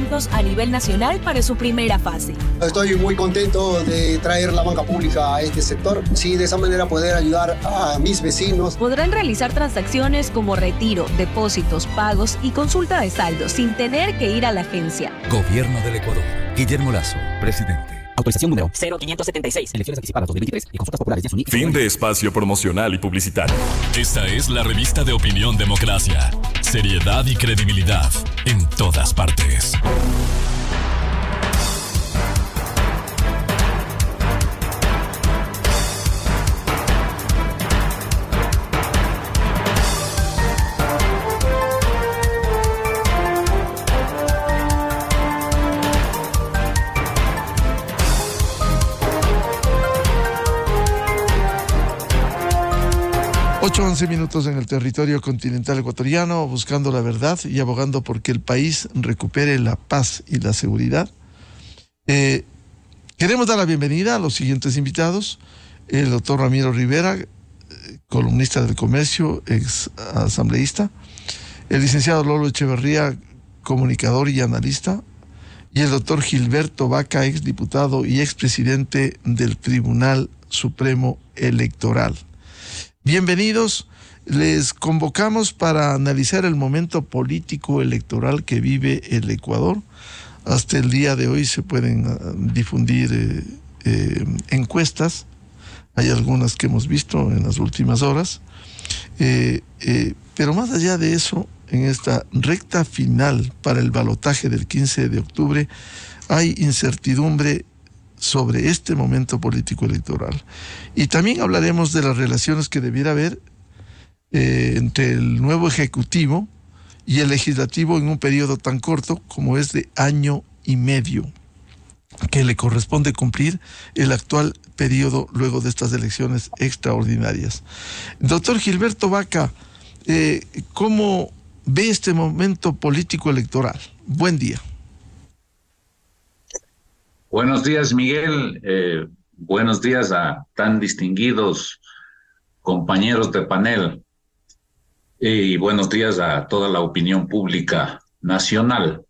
montos a nivel nacional para su primera fase. Estoy muy contento de traer la banca pública a este sector. Sí, de esa manera poder ayudar a mis vecinos. Podrán realizar transacciones como retiro, depósitos, pagos y consulta de saldos sin tener que ir a la agencia. Gobierno del Ecuador. Guillermo Lasso, presidente. Autorización número 0576. Elecciones anticipadas 2023 y consultas populares de Fin de espacio promocional y publicitario. Esta es la revista de Opinión Democracia. Seriedad y credibilidad en todas partes. Ocho 11 minutos en el territorio continental ecuatoriano, buscando la verdad y abogando porque el país recupere la paz y la seguridad. Queremos dar la bienvenida a los siguientes invitados: el doctor Ramiro Rivera, columnista del Comercio, ex asambleísta; el licenciado Lolo Echeverría, comunicador y analista; y el doctor Gilberto Vaca, ex diputado y expresidente del Tribunal Supremo Electoral. Bienvenidos, les convocamos para analizar el momento político electoral que vive el Ecuador. Hasta el día de hoy se pueden difundir encuestas, hay algunas que hemos visto en las últimas horas, pero más allá de eso, en esta recta final para el balotaje del 15 de octubre, hay incertidumbre sobre este momento político electoral. Y también hablaremos de las relaciones que debiera haber entre el nuevo Ejecutivo y el Legislativo en un periodo tan corto como es de año y medio, que le corresponde cumplir el actual periodo luego de estas elecciones extraordinarias. Doctor Gilberto Vaca, ¿cómo ve este momento político electoral? Buen día. Buenos días, Miguel. Buenos días a tan distinguidos compañeros de panel. Y buenos días a toda la opinión pública nacional.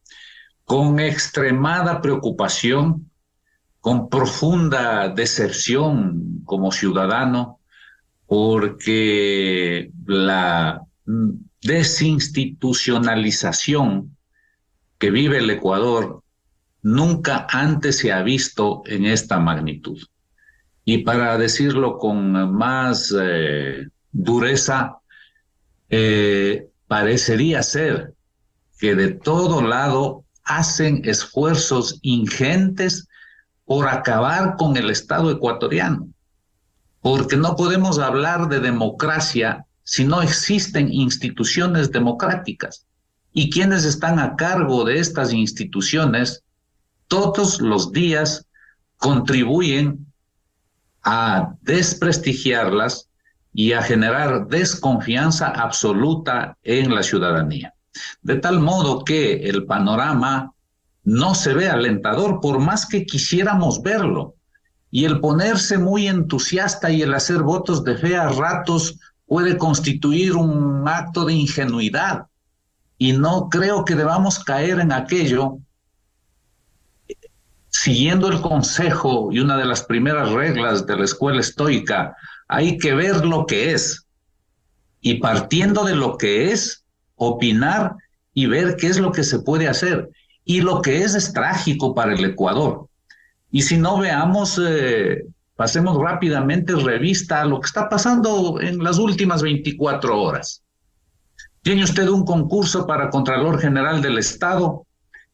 Con extremada preocupación, con profunda decepción como ciudadano, porque la desinstitucionalización que vive el Ecuador nunca antes se ha visto en esta magnitud. Y para decirlo con más dureza, parecería ser que de todo lado hacen esfuerzos ingentes por acabar con el Estado ecuatoriano. Porque no podemos hablar de democracia si no existen instituciones democráticas. Y quienes están a cargo de estas instituciones todos los días contribuyen a desprestigiarlas y a generar desconfianza absoluta en la ciudadanía. De tal modo que el panorama no se ve alentador por más que quisiéramos verlo. Y el ponerse muy entusiasta y el hacer votos de fe a ratos puede constituir un acto de ingenuidad. Y no creo que debamos caer en aquello. Siguiendo el consejo y una de las primeras reglas de la escuela estoica, hay que ver lo que es. Y partiendo de lo que es, opinar y ver qué es lo que se puede hacer. Y lo que es trágico para el Ecuador. Y si no, veamos, pasemos rápidamente revista a lo que está pasando en las últimas 24 horas. Tiene usted un concurso para Contralor General del Estado,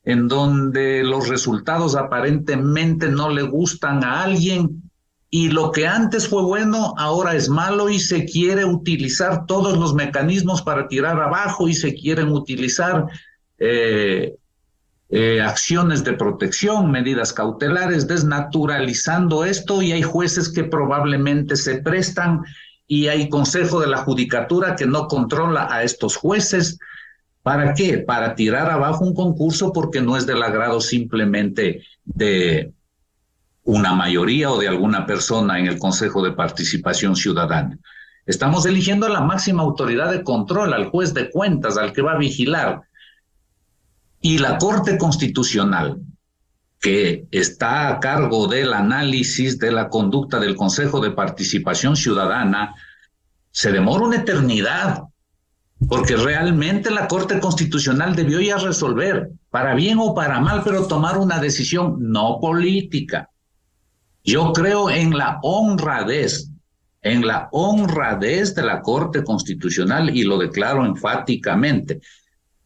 en donde los resultados aparentemente no le gustan a alguien, y lo que antes fue bueno ahora es malo, y se quiere utilizar todos los mecanismos para tirar abajo, y se quieren utilizar acciones de protección, medidas cautelares, desnaturalizando esto, y hay jueces que probablemente se prestan, y hay Consejo de la Judicatura que no controla a estos jueces. ¿Para qué? Para tirar abajo un concurso porque no es del agrado simplemente de una mayoría o de alguna persona en el Consejo de Participación Ciudadana. Estamos eligiendo a la máxima autoridad de control, al juez de cuentas, al que va a vigilar. Y la Corte Constitucional, que está a cargo del análisis de la conducta del Consejo de Participación Ciudadana, se demora una eternidad, porque realmente la Corte Constitucional debió ya resolver, para bien o para mal, pero tomar una decisión no política. Yo creo en la honradez de la Corte Constitucional, y lo declaro enfáticamente.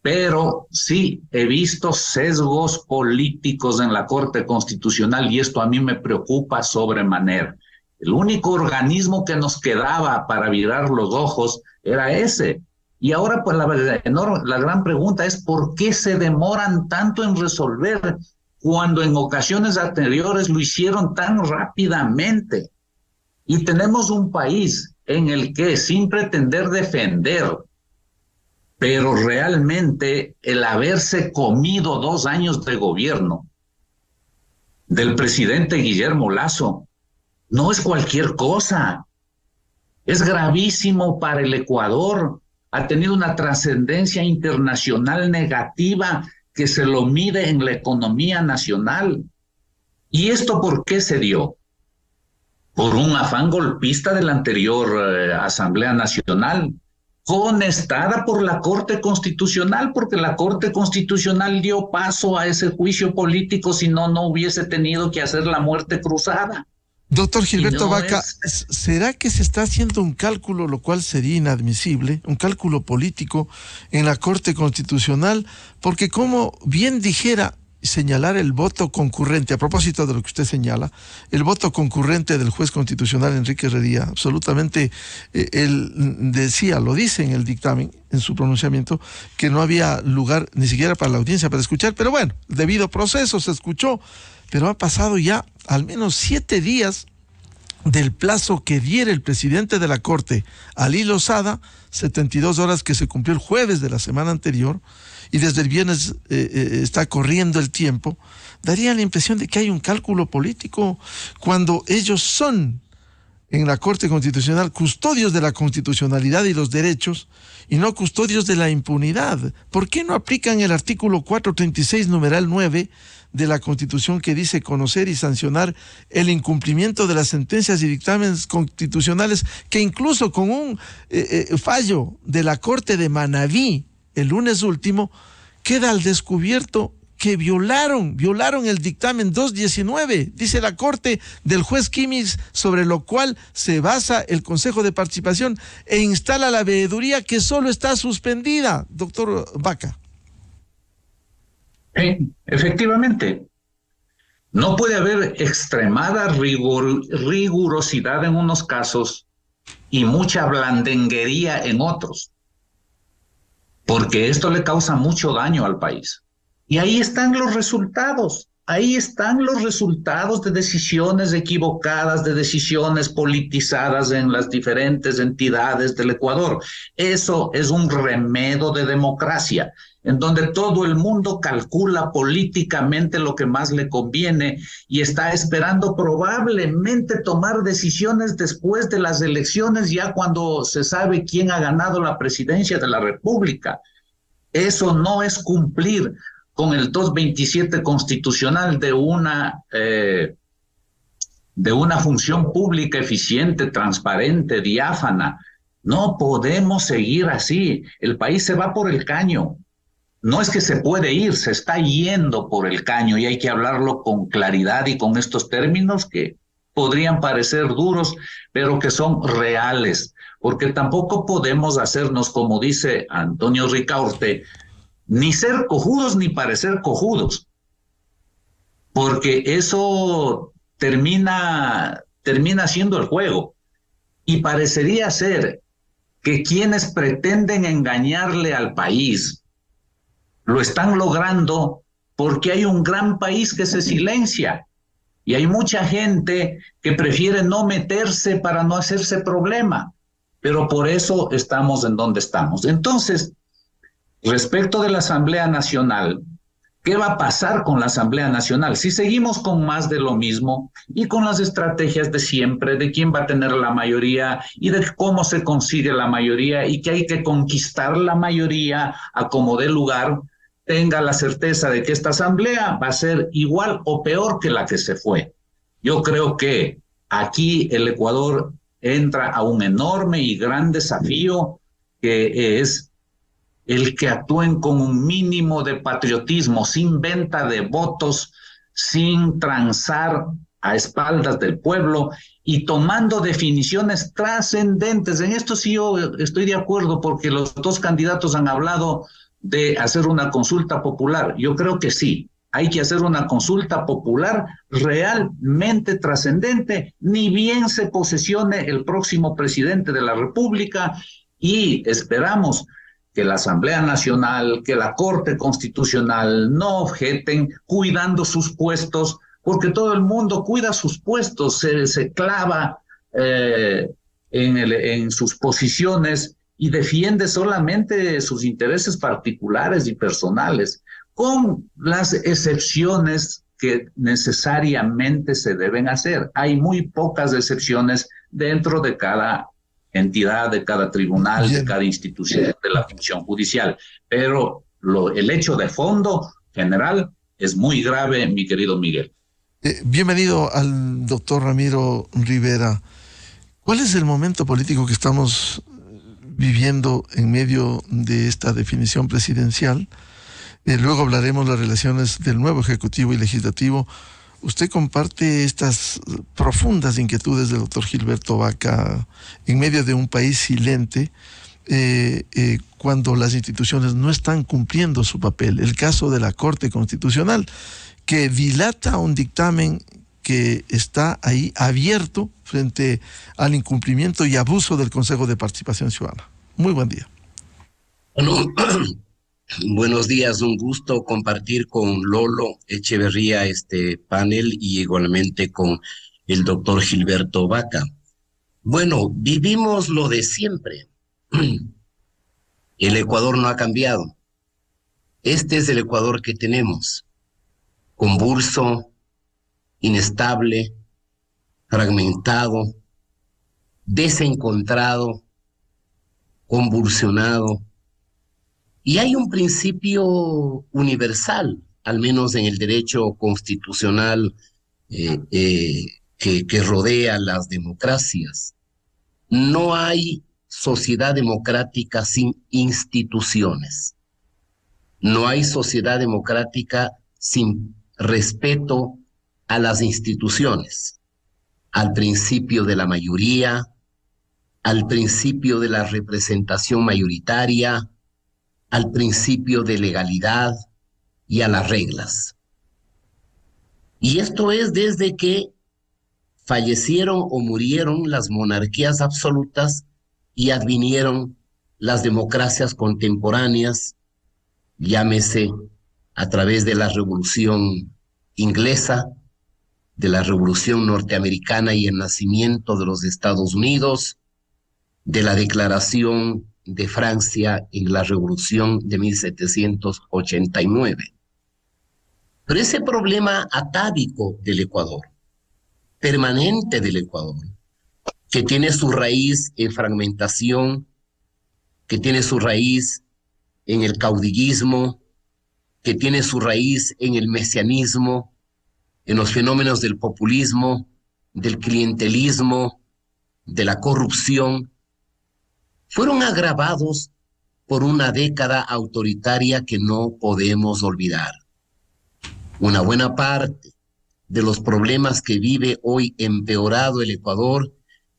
Pero sí he visto sesgos políticos en la Corte Constitucional y esto a mí me preocupa sobremanera. El único organismo que nos quedaba para virar los ojos era ese. Y ahora pues la gran pregunta es ¿por qué se demoran tanto en resolver cuando en ocasiones anteriores lo hicieron tan rápidamente? Y tenemos un país en el que, sin pretender defender, pero realmente el haberse comido 2 años de gobierno del presidente Guillermo Lasso no es cualquier cosa. Es gravísimo para el Ecuador. Ha tenido una trascendencia internacional negativa que se lo mide en la economía nacional. ¿Y esto por qué se dio? Por un afán golpista de la anterior Asamblea Nacional, conestada por la Corte Constitucional, porque la Corte Constitucional dio paso a ese juicio político, si no, no hubiese tenido que hacer la muerte cruzada. Doctor Gilberto Vaca, ¿será que se está haciendo un cálculo, lo cual sería inadmisible, un cálculo político en la Corte Constitucional? Porque como bien dijera señalar el voto concurrente, a propósito de lo que usted señala, el voto concurrente del juez constitucional Enrique Redía, absolutamente, él decía, lo dice en el dictamen, en su pronunciamiento, que no había lugar ni siquiera para la audiencia para escuchar, pero bueno, debido proceso se escuchó, pero ha pasado ya al menos 7 días del plazo que diera el presidente de la Corte, Alí Lozada, 72 horas que se cumplió el jueves de la semana anterior, y desde el viernes está corriendo el tiempo, daría la impresión de que hay un cálculo político cuando ellos son, en la Corte Constitucional, custodios de la constitucionalidad y los derechos, y no custodios de la impunidad. ¿Por qué no aplican el artículo 436, numeral 9, de la Constitución, que dice conocer y sancionar el incumplimiento de las sentencias y dictámenes constitucionales, que incluso con un fallo de la Corte de Manabí el lunes último, queda al descubierto que violaron el dictamen 219, dice la Corte, del juez Quimix, sobre lo cual se basa el Consejo de Participación e instala la veeduría, que solo está suspendida, doctor Vaca. Efectivamente, no puede haber extremada rigurosidad en unos casos y mucha blandenguería en otros, porque esto le causa mucho daño al país. Y ahí están los resultados de decisiones equivocadas, de decisiones politizadas en las diferentes entidades del Ecuador. Eso es un remedo de democracia, en donde todo el mundo calcula políticamente lo que más le conviene y está esperando probablemente tomar decisiones después de las elecciones, ya cuando se sabe quién ha ganado la presidencia de la República. Eso no es cumplir con el 227 constitucional de una función pública eficiente, transparente, diáfana. No podemos seguir así. El país se va por el caño. No es que se puede ir, se está yendo por el caño, y hay que hablarlo con claridad y con estos términos que podrían parecer duros, pero que son reales, porque tampoco podemos hacernos, como dice Antonio Ricaurte, ni ser cojudos ni parecer cojudos, porque eso termina siendo el juego, y parecería ser que quienes pretenden engañarle al país lo están logrando porque hay un gran país que se silencia y hay mucha gente que prefiere no meterse para no hacerse problema, pero por eso estamos en donde estamos. Entonces, respecto de la Asamblea Nacional, ¿qué va a pasar con la Asamblea Nacional? Si seguimos con más de lo mismo y con las estrategias de siempre, de quién va a tener la mayoría y de cómo se consigue la mayoría y que hay que conquistar la mayoría a como dé lugar, tenga la certeza de que esta asamblea va a ser igual o peor que la que se fue. Yo creo que aquí el Ecuador entra a un enorme y gran desafío, que es el que actúen con un mínimo de patriotismo, sin venta de votos, sin transar a espaldas del pueblo y tomando definiciones trascendentes. En esto sí yo estoy de acuerdo, porque los dos candidatos han hablado de hacer una consulta popular. Yo creo que sí, hay que hacer una consulta popular realmente trascendente, ni bien se posesione el próximo presidente de la República, y esperamos que la Asamblea Nacional, que la Corte Constitucional no objeten, cuidando sus puestos, porque todo el mundo cuida sus puestos, se clava en sus posiciones y defiende solamente sus intereses particulares y personales, con las excepciones que necesariamente se deben hacer. Hay muy pocas excepciones dentro de cada entidad, de cada tribunal, de cada institución de la función judicial, pero el hecho de fondo general es muy grave, mi querido Miguel. Bienvenido al doctor Ramiro Rivera. ¿Cuál es el momento político que estamos viviendo en medio de esta definición presidencial? Luego hablaremos de las relaciones del nuevo Ejecutivo y Legislativo. Usted comparte estas profundas inquietudes del doctor Gilberto Vaca en medio de un país silente, cuando las instituciones no están cumpliendo su papel. El caso de la Corte Constitucional, que dilata un dictamen que está ahí abierto frente al incumplimiento y abuso del Consejo de Participación Ciudadana. Muy buen día. Bueno, buenos días, un gusto compartir con Lolo Echeverría este panel y igualmente con el doctor Gilberto Vaca. Bueno, vivimos lo de siempre. El Ecuador no ha cambiado. Este es el Ecuador que tenemos. Convulso, inestable, fragmentado, desencontrado, convulsionado. Y hay un principio universal, al menos en el derecho constitucional que rodea las democracias. No hay sociedad democrática sin instituciones. No hay sociedad democrática sin respeto a las instituciones, al principio de la mayoría, al principio de la representación mayoritaria, al principio de legalidad y a las reglas. Y esto es desde que fallecieron o murieron las monarquías absolutas y advinieron las democracias contemporáneas, llámese a través de la Revolución Inglesa, de la Revolución Norteamericana y el nacimiento de los Estados Unidos, de la Declaración de Francia en la Revolución de 1789. Pero ese problema atávico del Ecuador, permanente del Ecuador, que tiene su raíz en fragmentación, que tiene su raíz en el caudillismo, que tiene su raíz en el mesianismo, en los fenómenos del populismo, del clientelismo, de la corrupción, fueron agravados por una década autoritaria que no podemos olvidar. Una buena parte de los problemas que vive hoy empeorado el Ecuador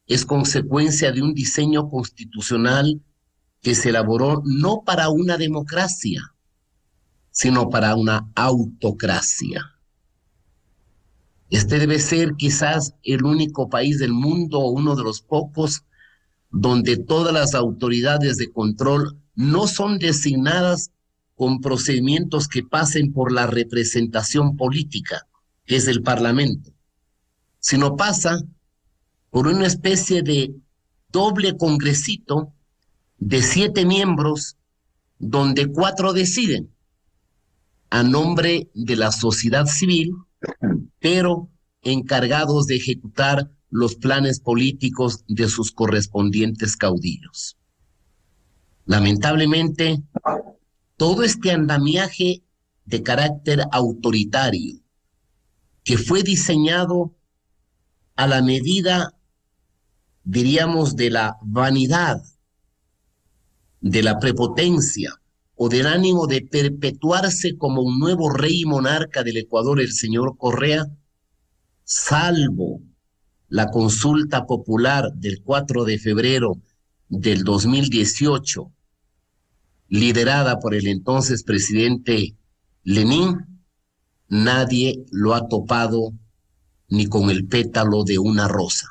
es consecuencia de un diseño constitucional que se elaboró no para una democracia, sino para una autocracia. Este debe ser quizás el único país del mundo, o uno de los pocos, donde todas las autoridades de control no son designadas con procedimientos que pasen por la representación política, que es el Parlamento, sino pasa por una especie de doble congresito de 7 miembros, donde 4 deciden a nombre de la sociedad civil, pero encargados de ejecutar los planes políticos de sus correspondientes caudillos. Lamentablemente, todo este andamiaje de carácter autoritario que fue diseñado a la medida, diríamos, de la vanidad, de la prepotencia o del ánimo de perpetuarse como un nuevo rey y monarca del Ecuador, el señor Correa, salvo la consulta popular del 4 de febrero del 2018, liderada por el entonces presidente Lenín, nadie lo ha topado ni con el pétalo de una rosa.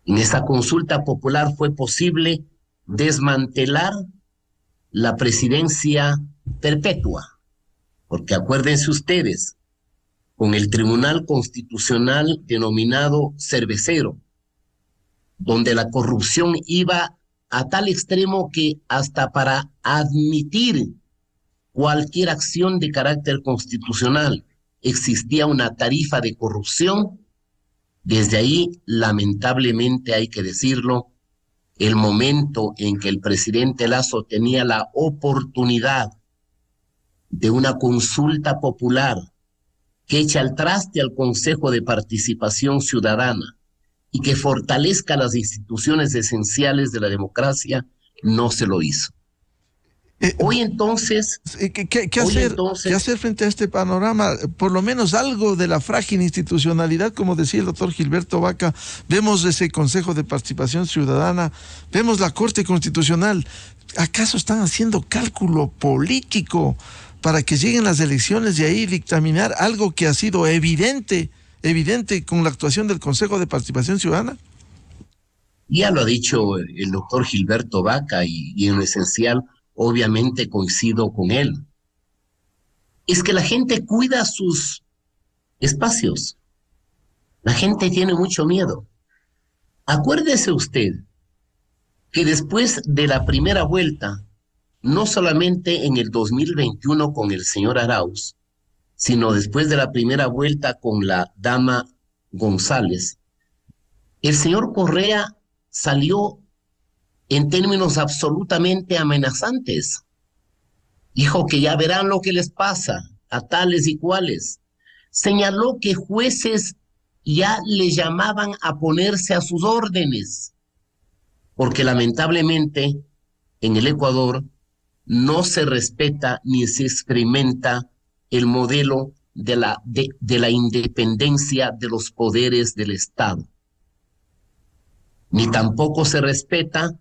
En esa consulta popular fue posible desmantelar la presidencia perpetua, porque acuérdense ustedes, con el Tribunal Constitucional denominado cervecero, donde la corrupción iba a tal extremo que hasta para admitir cualquier acción de carácter constitucional existía una tarifa de corrupción. Desde ahí, lamentablemente hay que decirlo, el momento en que el presidente Lasso tenía la oportunidad de una consulta popular que eche al traste al Consejo de Participación Ciudadana y que fortalezca las instituciones esenciales de democracia, no se lo hizo. Hoy entonces... ¿Qué hacer frente a este panorama? Por lo menos algo de la frágil institucionalidad, como decía el doctor Gilberto Vaca. Vemos ese Consejo de Participación Ciudadana, vemos la Corte Constitucional. ¿Acaso están haciendo cálculo político para que lleguen las elecciones y ahí dictaminar algo que ha sido evidente con la actuación del Consejo de Participación Ciudadana? Ya lo ha dicho el doctor Gilberto Vaca y en lo esencial, obviamente coincido con él. Es que la gente cuida sus espacios. La gente tiene mucho miedo. Acuérdese usted que después de la primera vuelta, no solamente en el 2021 con el señor Arauz, sino después de la primera vuelta con la dama González, el señor Correa salió en términos absolutamente amenazantes. Dijo que ya verán lo que les pasa a tales y cuales. Señaló que jueces ya le llamaban a ponerse a sus órdenes, porque lamentablemente en el Ecuador no se respeta ni se experimenta el modelo de la independencia de los poderes del Estado. Ni tampoco se respeta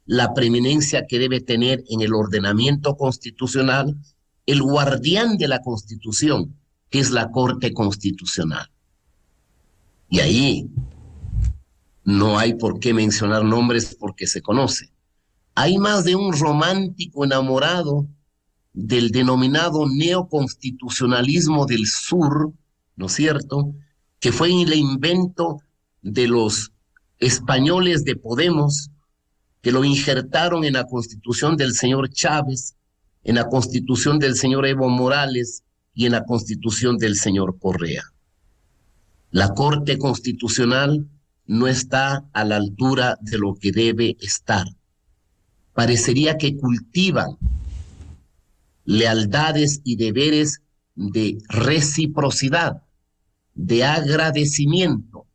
la preeminencia que debe tener en el ordenamiento constitucional el guardián de la Constitución, que es la Corte Constitucional. Y ahí no hay por qué mencionar nombres porque se conoce. Hay más de un romántico enamorado del denominado neoconstitucionalismo del sur, ¿no es cierto?, que fue el invento de los españoles de Podemos, que lo injertaron en la constitución del señor Chávez, en la constitución del señor Evo Morales y en la constitución del señor Correa. La Corte Constitucional no está a la altura de lo que debe estar. Parecería que cultivan lealtades y deberes de reciprocidad, de agradecimiento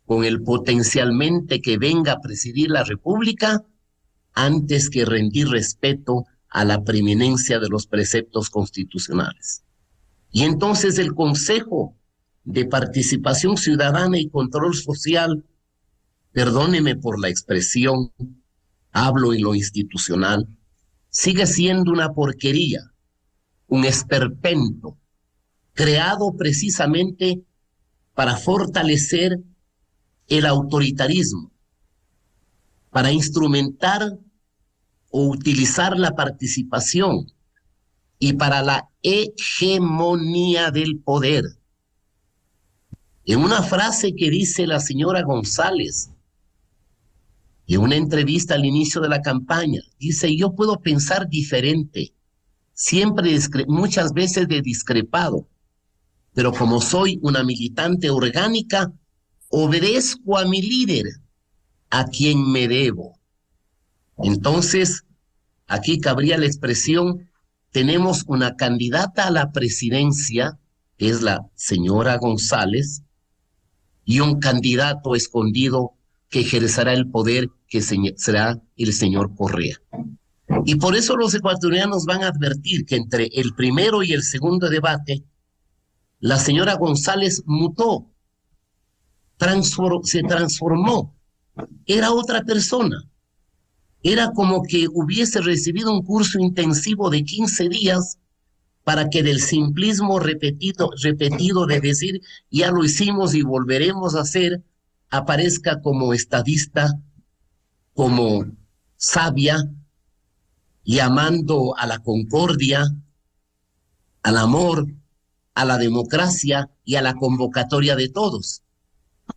con el potencialmente que venga a presidir la República antes que rendir respeto a la preeminencia de los preceptos constitucionales. Y entonces el Consejo de Participación Ciudadana y Control Social, perdóneme por la expresión, hablo en lo institucional, sigue siendo una porquería, un esperpento, creado precisamente para fortalecer el autoritarismo, para instrumentar o utilizar la participación y para la hegemonía del poder. En una frase que dice la señora González, en una entrevista al inicio de la campaña, dice: yo puedo pensar diferente, siempre muchas veces he discrepado, pero como soy una militante orgánica, obedezco a mi líder, a quien me debo. Entonces, aquí cabría la expresión, tenemos una candidata a la presidencia, que es la señora González, y un candidato escondido que ejercerá el poder, que será el señor Correa. Y por eso los ecuatorianos van a advertir que entre el primero y el segundo debate, la señora González mutó, se transformó, era otra persona. Era como que hubiese recibido un curso intensivo de 15 días para que del simplismo repetido de decir ya lo hicimos y volveremos a hacer, aparezca como estadista, como sabia, llamando a la concordia, al amor, a la democracia y a la convocatoria de todos,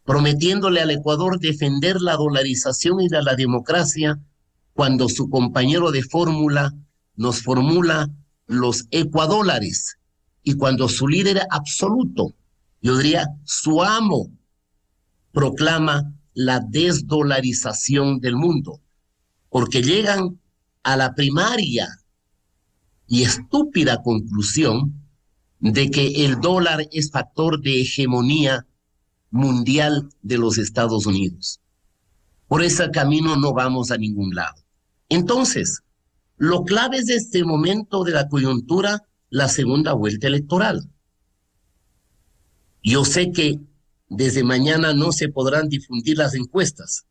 prometiéndole al Ecuador defender la dolarización y la democracia cuando su compañero de fórmula nos formula los ecuadólares y cuando su líder absoluto, yo diría su amo, proclama la desdolarización del mundo, porque llegan a la primaria y estúpida conclusión de que el dólar es factor de hegemonía mundial de los Estados Unidos. Por ese camino no vamos a ningún lado. Entonces, lo clave es de este momento de la coyuntura, la segunda vuelta electoral. Yo sé que desde mañana no se podrán difundir las encuestas,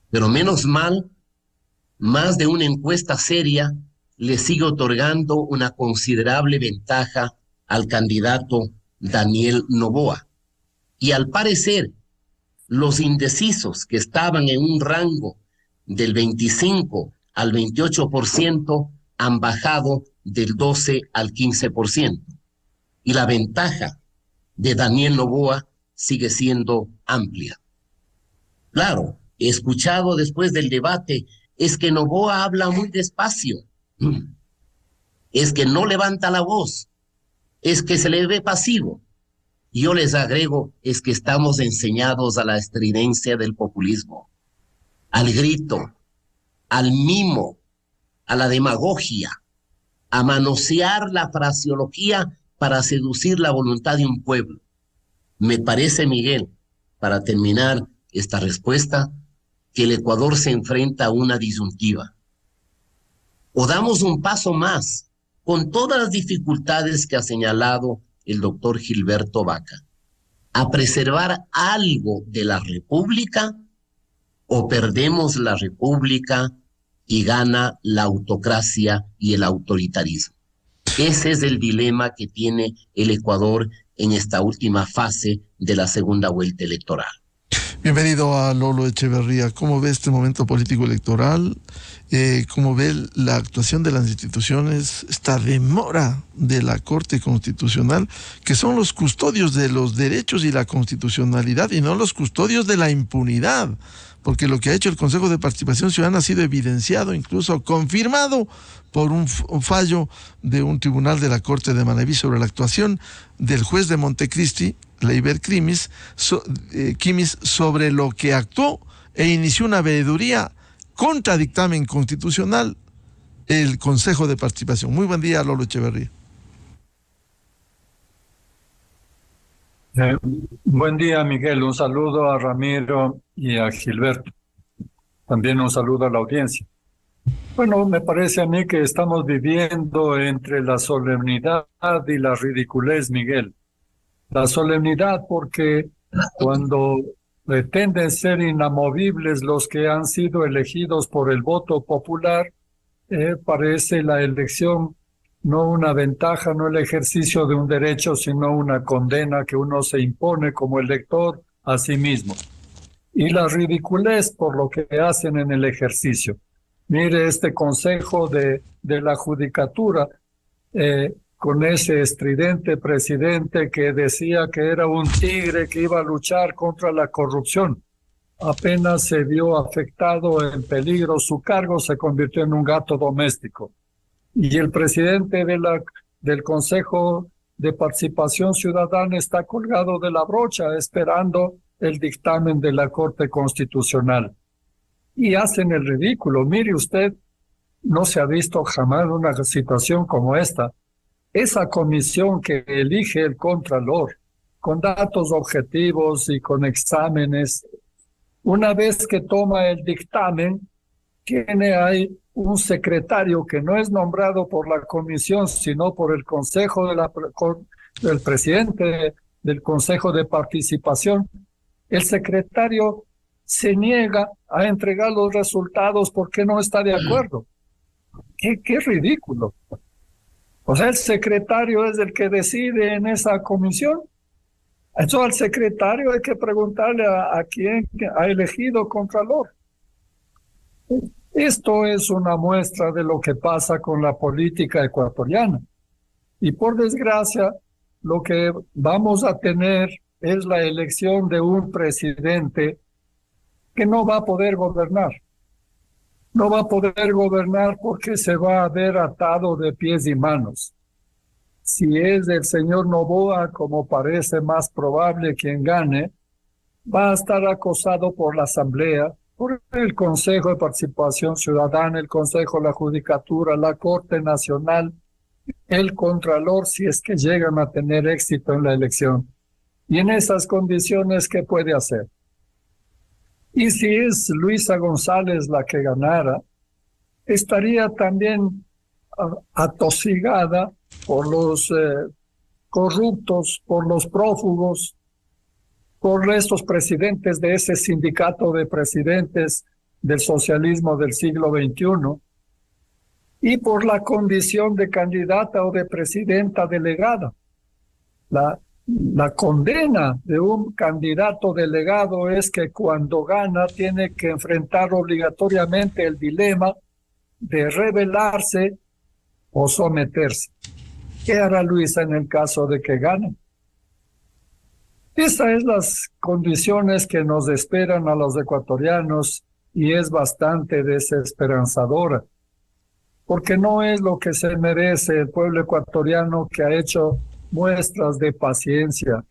pero menos mal, más de una encuesta seria le sigue otorgando una considerable ventaja al candidato Daniel Noboa. Y al parecer, los indecisos que estaban en un rango del 25 al 28% han bajado del 12 al 15%. Y la ventaja de Daniel Noboa sigue siendo amplia. Claro, he escuchado después del debate, es que Noboa habla muy despacio, es que no levanta la voz, es que se le ve pasivo. Yo les agrego, es que estamos enseñados a la estridencia del populismo, al grito, al mimo, a la demagogia, a manosear la fraseología para seducir la voluntad de un pueblo. Me parece, Miguel, para terminar esta respuesta, que el Ecuador se enfrenta a una disyuntiva. O damos un paso más, con todas las dificultades que ha señalado el doctor Gilberto Vaca, a preservar algo de la República, o perdemos la República y gana la autocracia y el autoritarismo. Ese es el dilema que tiene el Ecuador en esta última fase de la segunda vuelta electoral. Bienvenido a Lolo Echeverría. ¿Cómo ve este momento político electoral? ¿Cómo ve la actuación de las instituciones, esta demora de la Corte Constitucional, que son los custodios de los derechos y la constitucionalidad y no los custodios de la impunidad? Porque lo que ha hecho el Consejo de Participación Ciudadana ha sido evidenciado, incluso confirmado por un fallo de un tribunal de la Corte de Manabí sobre la actuación del juez de Montecristi, Leiber Quimis, sobre lo que actuó e inició una veeduría contra dictamen constitucional el Consejo de Participación. Muy buen día, Lolo Echeverría. Buen día, Miguel. Un saludo a Ramiro y a Gilberto. También un saludo a la audiencia. Bueno, me parece a mí que estamos viviendo entre la solemnidad y la ridiculez, Miguel. La solemnidad porque cuando pretenden ser inamovibles los que han sido elegidos por el voto popular, parece la elección no una ventaja, no el ejercicio de un derecho, sino una condena que uno se impone como elector a sí mismo. Y la ridiculez por lo que hacen en el ejercicio. Mire este consejo de la judicatura, con ese estridente presidente que decía que era un tigre que iba a luchar contra la corrupción. Apenas se vio afectado, en peligro su cargo, se convirtió en un gato doméstico. Y el presidente del Consejo de Participación Ciudadana está colgado de la brocha esperando el dictamen de la Corte Constitucional. Y hacen el ridículo. Mire usted, no se ha visto jamás una situación como esta. Esa comisión que elige el Contralor, con datos objetivos y con exámenes, una vez que toma el dictamen, tiene ahí un secretario que no es nombrado por la comisión, sino por el Consejo del presidente del Consejo de Participación. El secretario se niega a entregar los resultados porque no está de acuerdo. ¡Qué ridículo! O sea, el secretario es el que decide en esa comisión. Entonces al secretario hay que preguntarle a quién ha elegido Contralor. Esto es una muestra de lo que pasa con la política ecuatoriana. Y por desgracia, lo que vamos a tener es la elección de un presidente que no va a poder gobernar. No va a poder gobernar porque se va a ver atado de pies y manos. Si es el señor Noboa, como parece más probable quien gane, va a estar acosado por la Asamblea, por el Consejo de Participación Ciudadana, el Consejo de la Judicatura, la Corte Nacional, el Contralor, si es que llegan a tener éxito en la elección. Y en esas condiciones, ¿qué puede hacer? Y si es Luisa González la que ganara, estaría también atosigada por los corruptos, por los prófugos, por estos presidentes de ese sindicato de presidentes del socialismo del siglo XXI, y por la condición de candidata o de presidenta delegada. La condena de un candidato delegado es que cuando gana tiene que enfrentar obligatoriamente el dilema de rebelarse o someterse. ¿Qué hará Luisa en el caso de que gane? Esas son las condiciones que nos esperan a los ecuatorianos y es bastante desesperanzadora, porque no es lo que se merece el pueblo ecuatoriano, que ha hecho muestras de paciencia,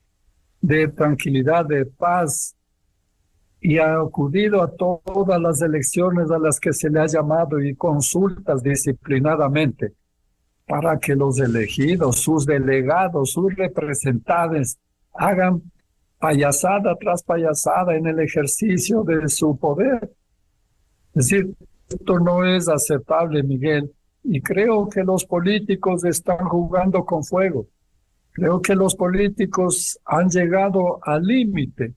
de tranquilidad, de paz, y ha acudido a todas las elecciones a las que se le ha llamado y consultas disciplinadamente para que los elegidos, sus delegados, sus representantes hagan payasada tras payasada en el ejercicio de su poder. Es decir, esto no es aceptable, Miguel, y creo que los políticos están jugando con fuego. Creo que los políticos han llegado al límite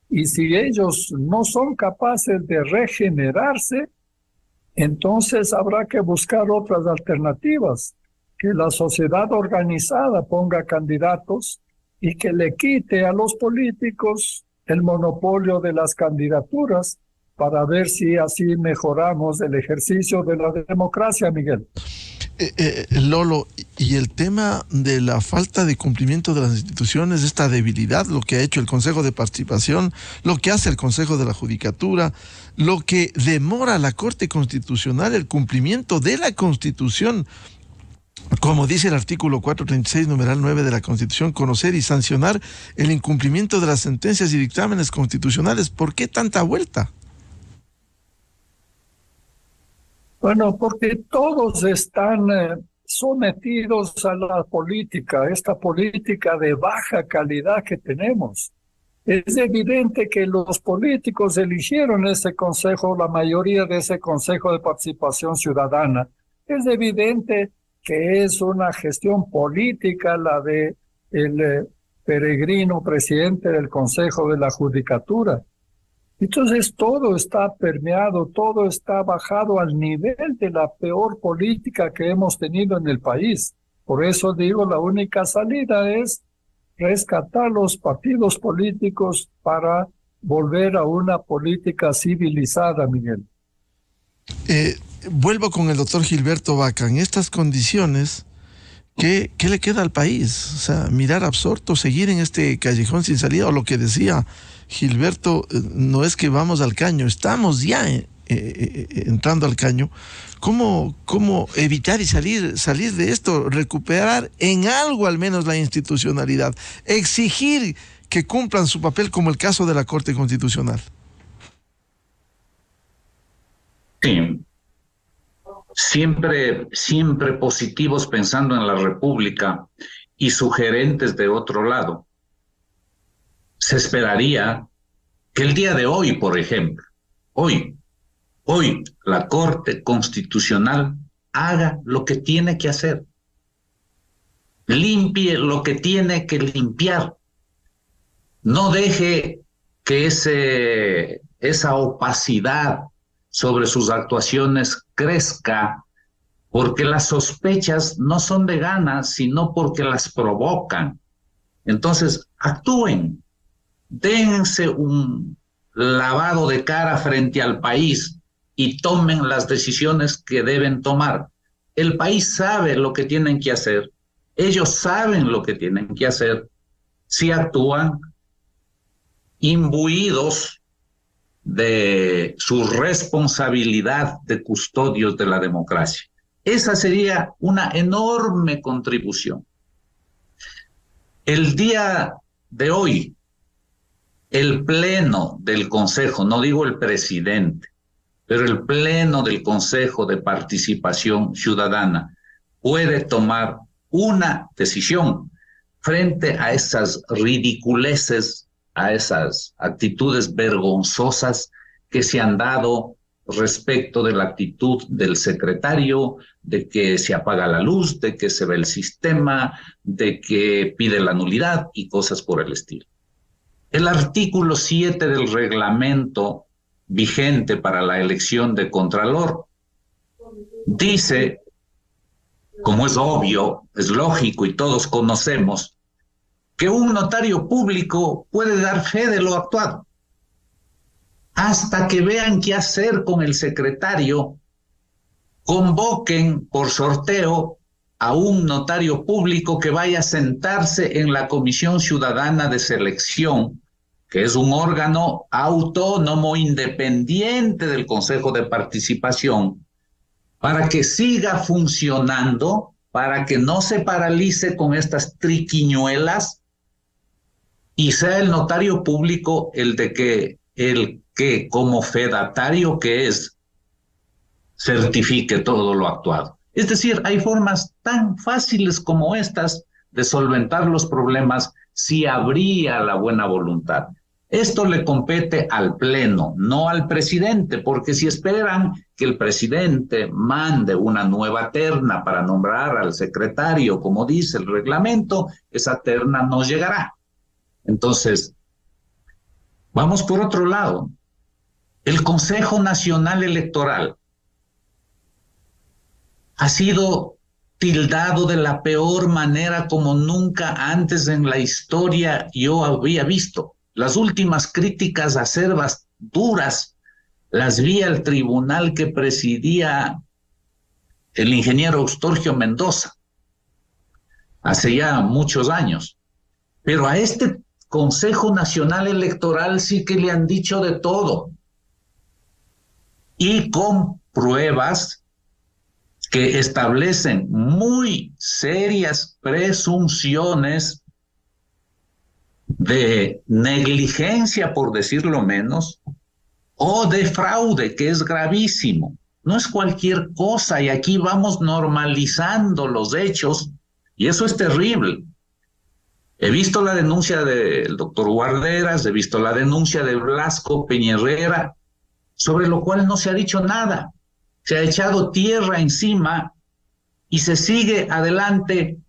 y si ellos no son capaces de regenerarse, entonces habrá que buscar otras alternativas, que la sociedad organizada ponga candidatos y que le quite a los políticos el monopolio de las candidaturas para ver si así mejoramos el ejercicio de la democracia, Miguel. Lolo, y el tema de la falta de cumplimiento de las instituciones, esta debilidad, lo que ha hecho el Consejo de Participación, lo que hace el Consejo de la Judicatura, lo que demora la Corte Constitucional, el cumplimiento de la Constitución, como dice el artículo 436, numeral 9 de la Constitución, conocer y sancionar el incumplimiento de las sentencias y dictámenes constitucionales. ¿Por qué tanta vuelta? Bueno, porque todos están sometidos a la política, esta política de baja calidad que tenemos. Es evidente que los políticos eligieron ese consejo, la mayoría de ese Consejo de Participación Ciudadana. Es evidente que es una gestión política la de el peregrino presidente del Consejo de la Judicatura. Entonces todo está permeado, todo está bajado al nivel de la peor política que hemos tenido en el país. Por eso digo, la única salida es rescatar los partidos políticos para volver a una política civilizada, Miguel. Vuelvo con el doctor Gilberto Vaca. En estas condiciones, ¿qué le queda al país? O sea, mirar absorto, seguir en este callejón sin salida, o lo que decía Gilberto, no es que vamos al caño, estamos ya entrando al caño. ¿Cómo evitar y salir de esto? Recuperar en algo al menos la institucionalidad, exigir que cumplan su papel, como el caso de la Corte Constitucional. Sí. siempre positivos pensando en la República y sugerentes de otro lado, se esperaría que el día de hoy, por ejemplo, hoy la Corte Constitucional haga lo que tiene que hacer, limpie lo que tiene que limpiar, no deje que esa opacidad sobre sus actuaciones crezca, porque las sospechas no son de ganas, sino porque las provocan. Entonces, actúen, dense un lavado de cara frente al país y tomen las decisiones que deben tomar. El país sabe lo que tienen que hacer, ellos saben lo que tienen que hacer si actúan imbuidos de su responsabilidad de custodios de la democracia. Esa sería una enorme contribución. El día de hoy, el pleno del Consejo, no digo el presidente, pero el pleno del Consejo de Participación Ciudadana puede tomar una decisión frente a esas ridiculeces, a esas actitudes vergonzosas que se han dado respecto de la actitud del secretario, de que se apaga la luz, de que se ve el sistema, de que pide la nulidad y cosas por el estilo. El artículo 7 del reglamento vigente para la elección de Contralor dice, como es obvio, es lógico y todos conocemos, que un notario público puede dar fe de lo actuado. Hasta que vean qué hacer con el secretario, convoquen por sorteo a un notario público que vaya a sentarse en la Comisión Ciudadana de Selección, que es un órgano autónomo, independiente del Consejo de Participación, para que siga funcionando, para que no se paralice con estas triquiñuelas y sea el notario público el que como fedatario que es, certifique todo lo actuado. Es decir, hay formas tan fáciles como estas de solventar los problemas si habría la buena voluntad. Esto le compete al Pleno, no al presidente, porque si esperan que el presidente mande una nueva terna para nombrar al secretario, como dice el reglamento, esa terna no llegará. Entonces, vamos por otro lado. El Consejo Nacional Electoral ha sido tildado de la peor manera como nunca antes en la historia yo había visto. Las últimas críticas acerbas, duras, las vi al tribunal que presidía el ingeniero Eustorgio Mendoza hace ya muchos años. Pero a este Consejo Nacional Electoral sí que le han dicho de todo. Y con pruebas que establecen muy serias presunciones de negligencia, por decirlo menos, o de fraude, que es gravísimo. No es cualquier cosa, y aquí vamos normalizando los hechos, y eso es terrible. He visto la denuncia del doctor Guarderas, he visto la denuncia de Blasco Peñerrera, sobre lo cual no se ha dicho nada. Se ha echado tierra encima y se sigue adelante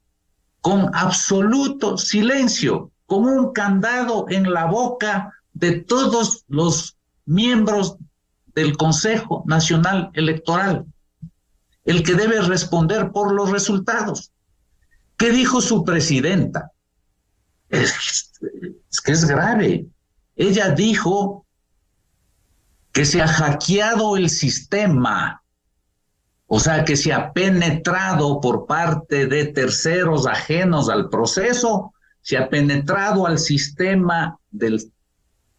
con absoluto silencio, con un candado en la boca de todos los miembros del Consejo Nacional Electoral, el que debe responder por los resultados. ¿Qué dijo su presidenta? Es que es grave. Ella dijo que se ha hackeado el sistema, o sea, que se ha penetrado por parte de terceros ajenos al proceso, se ha penetrado al sistema del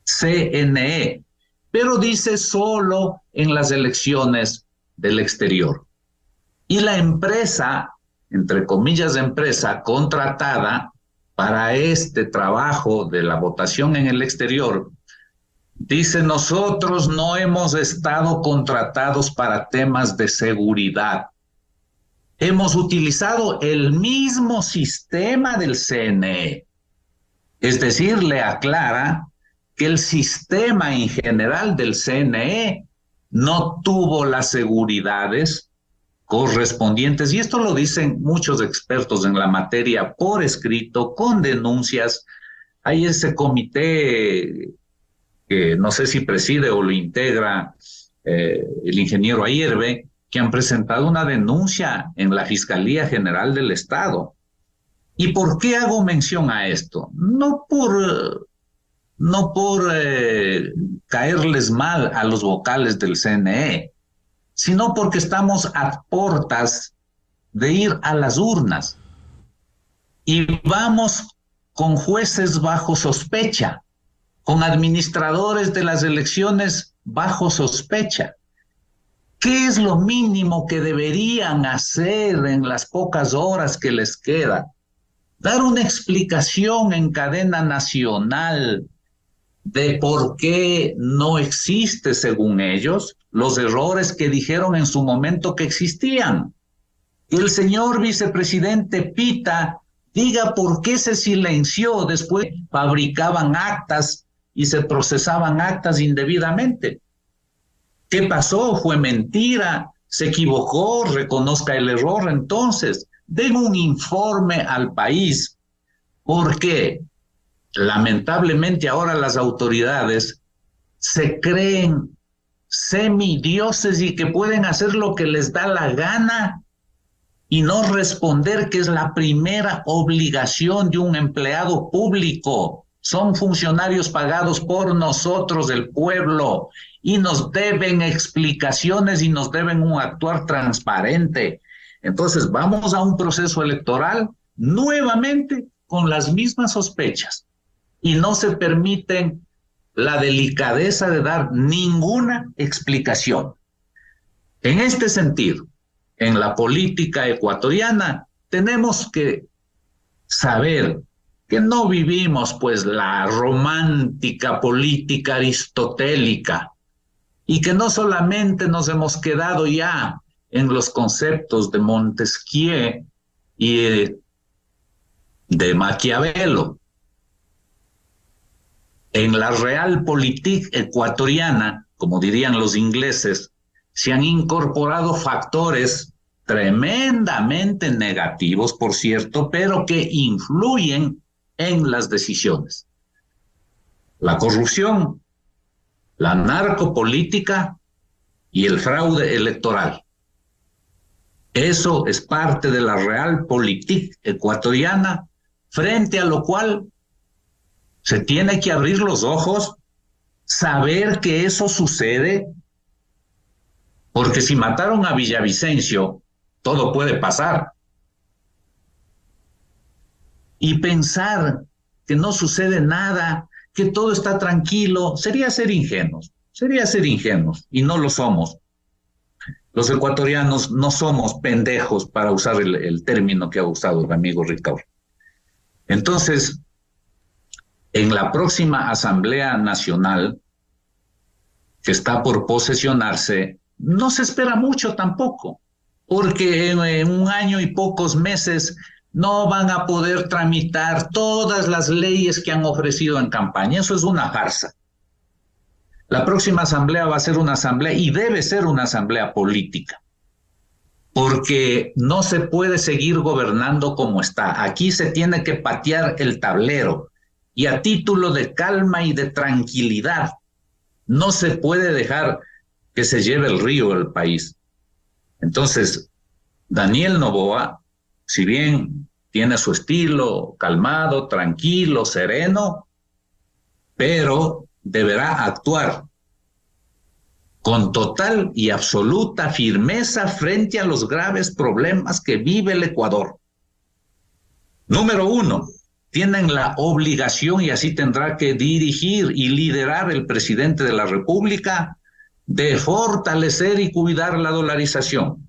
CNE, pero dice solo en las elecciones del exterior. Y la empresa, entre comillas empresa, contratada para este trabajo de la votación en el exterior, Dice, nosotros no hemos estado contratados para temas de seguridad. Hemos utilizado el mismo sistema del CNE. Es decir, le aclara que el sistema en general del CNE no tuvo las seguridades correspondientes. Y esto lo dicen muchos expertos en la materia por escrito, con denuncias. Hay ese comité que no sé si preside o lo integra el ingeniero Ayerbe, que han presentado una denuncia en la Fiscalía General del Estado. ¿Y por qué hago mención a esto? No por caerles mal a los vocales del CNE, sino porque estamos a puertas de ir a las urnas y vamos con jueces bajo sospecha, con administradores de las elecciones bajo sospecha. ¿Qué es lo mínimo que deberían hacer en las pocas horas que les queda? Dar una explicación en cadena nacional de por qué no existe, según ellos, los errores que dijeron en su momento que existían. El señor vicepresidente Pita diga por qué se silenció, después fabricaban actas y se procesaban actas indebidamente. ¿Qué pasó? ¿Fue mentira? ¿Se equivocó? Reconozca el error. Entonces, den un informe al país, porque lamentablemente ahora las autoridades se creen semidioses y que pueden hacer lo que les da la gana y no responder, que es la primera obligación de un empleado público. Son funcionarios pagados por nosotros, el pueblo, y nos deben explicaciones y nos deben un actuar transparente. Entonces vamos a un proceso electoral nuevamente con las mismas sospechas y no se permiten la delicadeza de dar ninguna explicación. En este sentido, en la política ecuatoriana tenemos que saber que no vivimos pues la romántica política aristotélica y que no solamente nos hemos quedado ya en los conceptos de Montesquieu y de Maquiavelo. En la realpolitik ecuatoriana, como dirían los ingleses, se han incorporado factores tremendamente negativos, por cierto, pero que influyen en las decisiones. La corrupción, la narcopolítica y el fraude electoral. Eso es parte de la realpolitik ecuatoriana, frente a lo cual se tiene que abrir los ojos, saber que eso sucede, porque si mataron a Villavicencio, todo puede pasar. Y pensar que no sucede nada, que todo está tranquilo, sería ser ingenuos, y no lo somos. Los ecuatorianos no somos pendejos, para usar el término que ha usado el amigo Ricaurte. Entonces, en la próxima Asamblea Nacional, que está por posesionarse, no se espera mucho tampoco, porque en un año y pocos meses no van a poder tramitar todas las leyes que han ofrecido en campaña. Eso es una farsa. La próxima asamblea va a ser una asamblea, y debe ser una asamblea política, porque no se puede seguir gobernando como está. Aquí se tiene que patear el tablero, y a título de calma y de tranquilidad, no se puede dejar que se lleve el río el país. Entonces, Daniel Noboa, si bien tiene su estilo calmado, tranquilo, sereno, pero deberá actuar con total y absoluta firmeza frente a los graves problemas que vive el Ecuador. Número 1, tienen la obligación, y así tendrá que dirigir y liderar el presidente de la República, de fortalecer y cuidar la dolarización.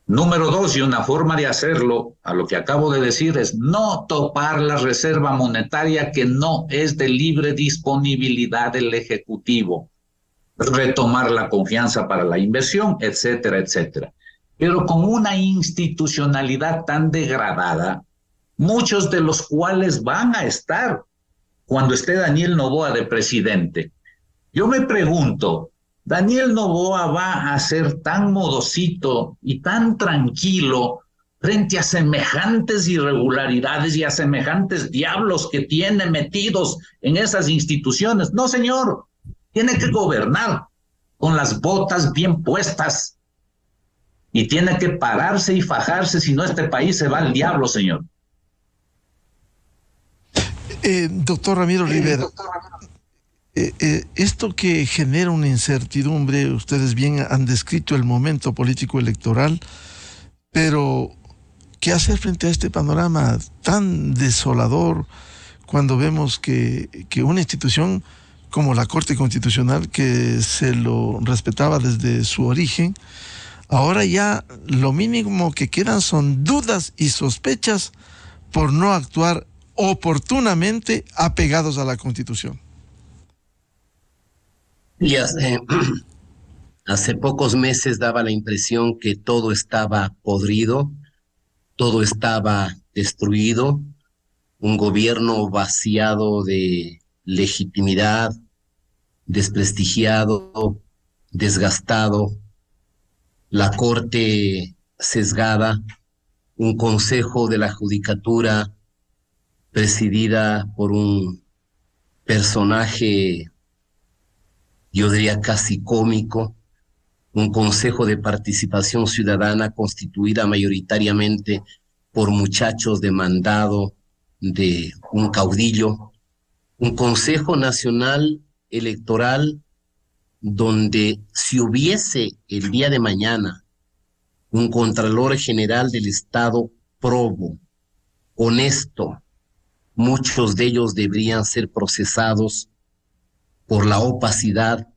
Número 2, y una forma de hacerlo, a lo que acabo de decir, es no topar la reserva monetaria que no es de libre disponibilidad del Ejecutivo, retomar la confianza para la inversión, etcétera, etcétera. Pero con una institucionalidad tan degradada, muchos de los cuales van a estar cuando esté Daniel Noboa de presidente. Yo me pregunto, ¿Daniel Noboa va a ser tan modosito y tan tranquilo frente a semejantes irregularidades y a semejantes diablos que tiene metidos en esas instituciones? No, señor, tiene que gobernar con las botas bien puestas y tiene que pararse y fajarse, si no este país se va al diablo, señor. Doctor Ramiro Rivera, esto que genera una incertidumbre, ustedes bien han descrito el momento político electoral, pero ¿qué hacer frente a este panorama tan desolador cuando vemos que una institución como la Corte Constitucional, que se lo respetaba desde su origen, ahora ya lo mínimo que quedan son dudas y sospechas por no actuar oportunamente apegados a la Constitución? Y hace pocos meses daba la impresión que todo estaba podrido, todo estaba destruido, un gobierno vaciado de legitimidad, desprestigiado, desgastado, la Corte sesgada, un Consejo de la Judicatura presidida por un personaje, yo diría casi cómico, un Consejo de Participación Ciudadana constituida mayoritariamente por muchachos de mandado de un caudillo, un Consejo Nacional Electoral donde si hubiese el día de mañana un Contralor General del Estado probo, honesto, muchos de ellos deberían ser procesados por la opacidad,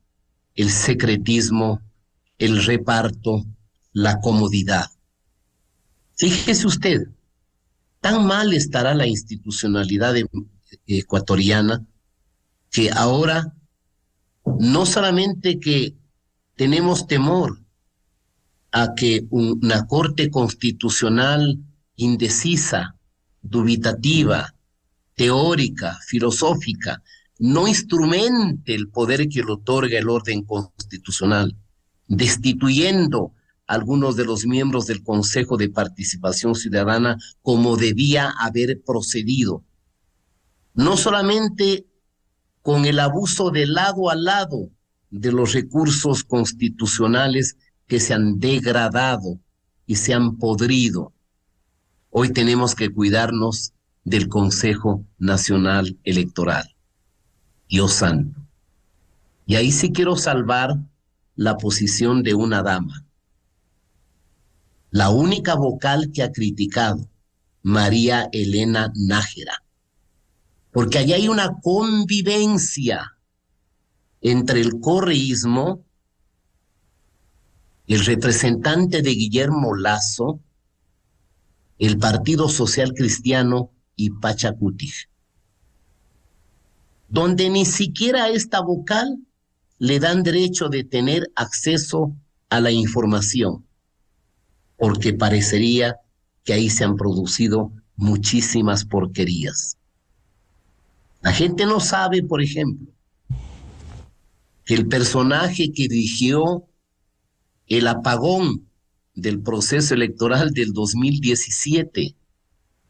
el secretismo, el reparto, la comodidad. Fíjese usted, tan mal estará la institucionalidad ecuatoriana que ahora no solamente que tenemos temor a que una Corte Constitucional indecisa, dubitativa, teórica, filosófica, no instrumente el poder que le otorga el orden constitucional, destituyendo a algunos de los miembros del Consejo de Participación Ciudadana como debía haber procedido. No solamente con el abuso de lado a lado de los recursos constitucionales que se han degradado y se han podrido. Hoy tenemos que cuidarnos del Consejo Nacional Electoral. Dios santo. Y ahí sí quiero salvar la posición de una dama. La única vocal que ha criticado, María Elena Nájera. Porque allá hay una convivencia entre el correísmo, el representante de Guillermo Lasso, el Partido Social Cristiano y Pachacuti, donde ni siquiera a esta vocal le dan derecho de tener acceso a la información, porque parecería que ahí se han producido muchísimas porquerías. La gente no sabe, por ejemplo, que el personaje que dirigió el apagón del proceso electoral del 2017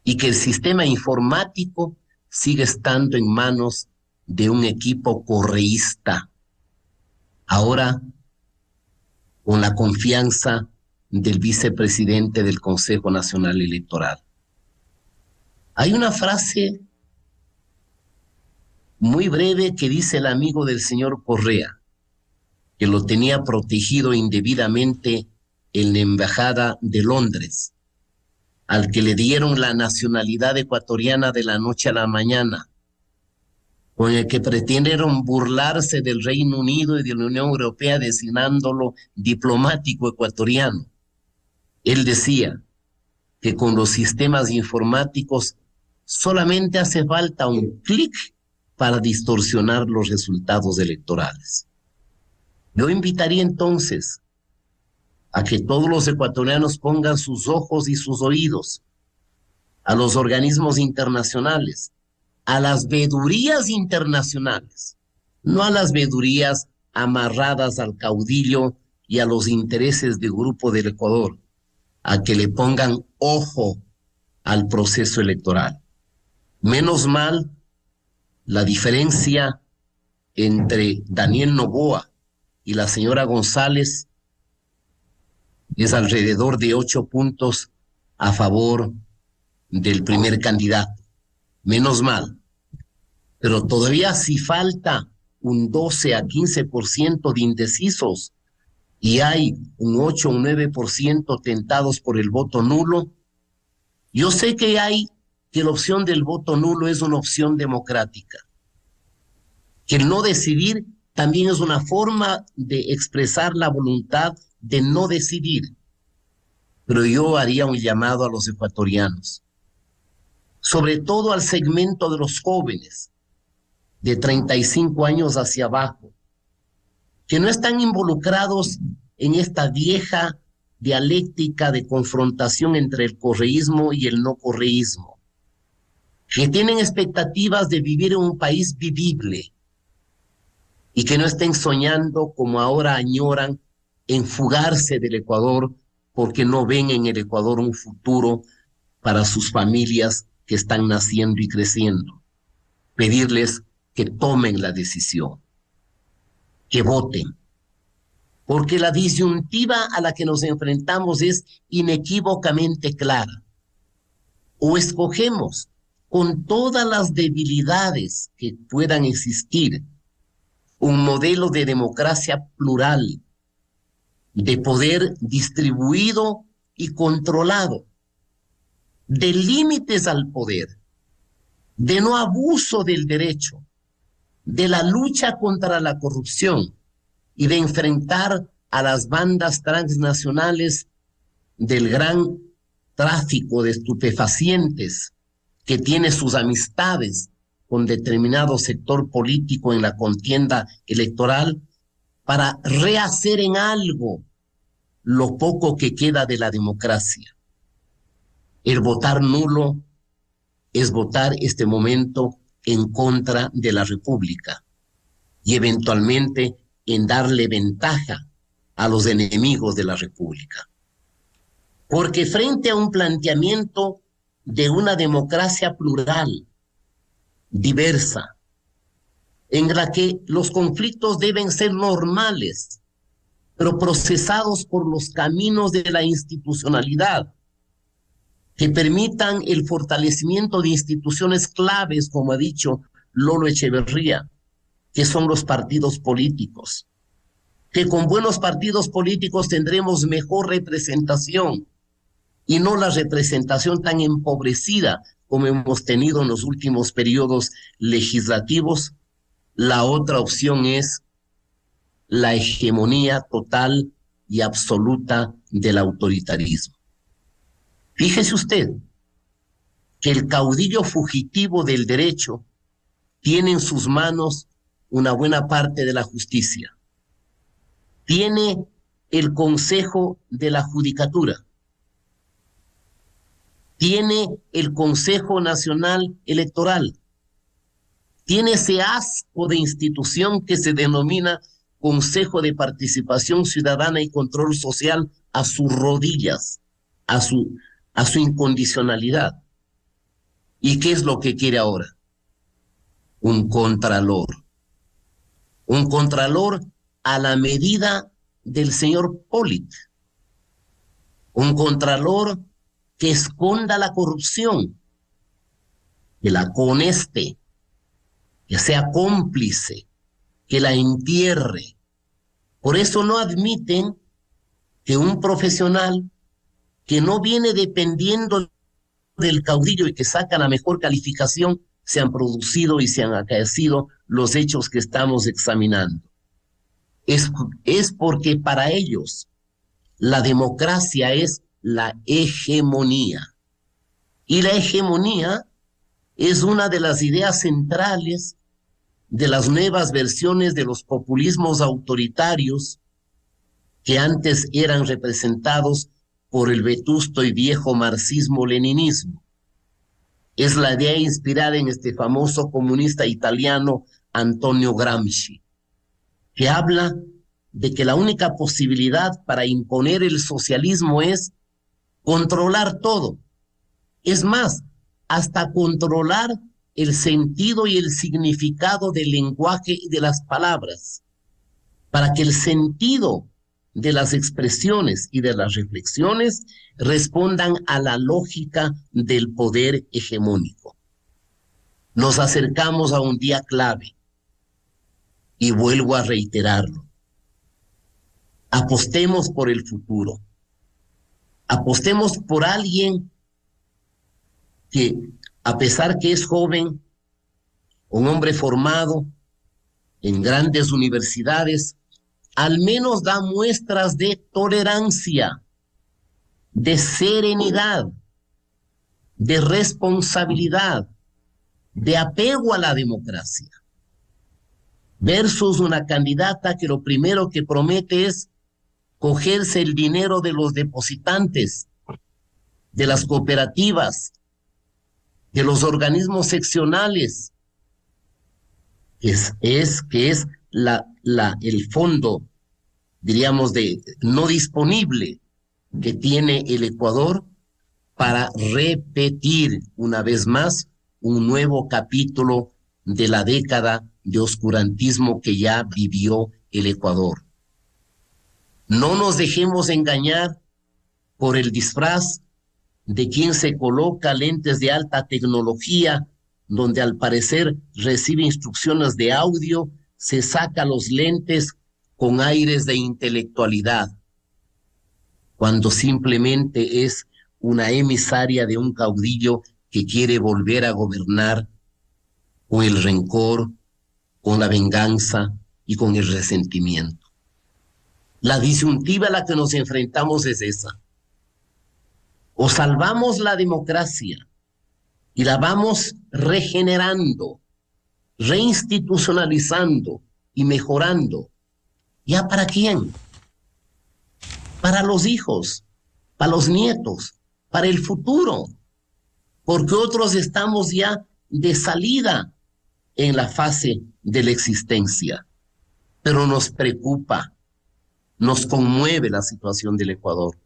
y que el sistema informático sigue estando en manos de un equipo correísta, ahora con la confianza del vicepresidente del Consejo Nacional Electoral. Hay una frase muy breve que dice el amigo del señor Correa, que lo tenía protegido indebidamente en la Embajada de Londres, al que le dieron la nacionalidad ecuatoriana de la noche a la mañana, con el que pretendieron burlarse del Reino Unido y de la Unión Europea designándolo diplomático ecuatoriano. Él decía que con los sistemas informáticos solamente hace falta un clic para distorsionar los resultados electorales. Yo invitaría entonces a que todos los ecuatorianos pongan sus ojos y sus oídos a los organismos internacionales, a las vedurías internacionales, no a las vedurías amarradas al caudillo y a los intereses del Grupo del Ecuador, a que le pongan ojo al proceso electoral. Menos mal, la diferencia entre Daniel Noboa y la señora González es alrededor de 8 puntos a favor del primer candidato. Menos mal. Pero todavía si falta un 12 a 15% de indecisos y hay un 8 o un 9% tentados por el voto nulo, yo sé que la opción del voto nulo es una opción democrática. Que el no decidir también es una forma de expresar la voluntad de no decidir. Pero yo haría un llamado a los ecuatorianos, sobre todo al segmento de los jóvenes, de 35 años hacia abajo, que no están involucrados en esta vieja dialéctica de confrontación entre el correísmo y el no correísmo, que tienen expectativas de vivir en un país vivible y que no estén soñando como ahora añoran en fugarse del Ecuador porque no ven en el Ecuador un futuro para sus familias que están naciendo y creciendo. Pedirles que tomen la decisión, que voten, porque la disyuntiva a la que nos enfrentamos es inequívocamente clara. O escogemos con todas las debilidades que puedan existir un modelo de democracia plural, de poder distribuido y controlado, de límites al poder, de no abuso del derecho, de la lucha contra la corrupción y de enfrentar a las bandas transnacionales del gran tráfico de estupefacientes que tiene sus amistades con determinado sector político en la contienda electoral, para rehacer en algo lo poco que queda de la democracia. El votar nulo es votar este momento en contra de la República y eventualmente en darle ventaja a los enemigos de la República. Porque frente a un planteamiento de una democracia plural, diversa, en la que los conflictos deben ser normales, pero procesados por los caminos de la institucionalidad, que permitan el fortalecimiento de instituciones claves, como ha dicho Lolo Echeverría, que son los partidos políticos, que con buenos partidos políticos tendremos mejor representación y no la representación tan empobrecida como hemos tenido en los últimos periodos legislativos. La otra opción es la hegemonía total y absoluta del autoritarismo. Fíjese usted que el caudillo fugitivo del derecho tiene en sus manos una buena parte de la justicia. Tiene el Consejo de la Judicatura. Tiene el Consejo Nacional Electoral. Tiene ese asco de institución que se denomina Consejo de Participación Ciudadana y Control Social a sus rodillas, a su incondicionalidad. ¿Y qué es lo que quiere ahora? Un contralor. Un contralor a la medida del señor Pollitt. Un contralor que esconda la corrupción, que la coneste, que sea cómplice, que la entierre. Por eso no admiten que un profesional que no viene dependiendo del caudillo y que saca la mejor calificación, se han producido y se han acaecido los hechos que estamos examinando. Es porque para ellos la democracia es la hegemonía. Y la hegemonía es una de las ideas centrales de las nuevas versiones de los populismos autoritarios que antes eran representados por el vetusto y viejo marxismo-leninismo. Es la idea inspirada en este famoso comunista italiano Antonio Gramsci, que habla de que la única posibilidad para imponer el socialismo es controlar todo. Es más, hasta controlar el sentido y el significado del lenguaje y de las palabras, para que el sentido de las expresiones y de las reflexiones respondan a la lógica del poder hegemónico. Nos acercamos a un día clave y vuelvo a reiterarlo. Apostemos por el futuro. Apostemos por alguien que, a pesar que es joven, un hombre formado en grandes universidades, al menos da muestras de tolerancia, de serenidad, de responsabilidad, de apego a la democracia, versus una candidata que lo primero que promete es cogerse el dinero de los depositantes, de las cooperativas, de los organismos seccionales, que es el fondo, diríamos, no disponible que tiene el Ecuador para repetir una vez más un nuevo capítulo de la década de oscurantismo que ya vivió el Ecuador. No nos dejemos engañar por el disfraz de quien se coloca lentes de alta tecnología, donde al parecer recibe instrucciones de audio, se saca los lentes con aires de intelectualidad, cuando simplemente es una emisaria de un caudillo que quiere volver a gobernar con el rencor, con la venganza y con el resentimiento. La disyuntiva a la que nos enfrentamos es esa. O salvamos la democracia y la vamos regenerando, reinstitucionalizando y mejorando. ¿Ya para quién? Para los hijos, para los nietos, para el futuro. Porque otros estamos ya de salida en la fase de la existencia. Pero nos preocupa, nos conmueve la situación del Ecuador.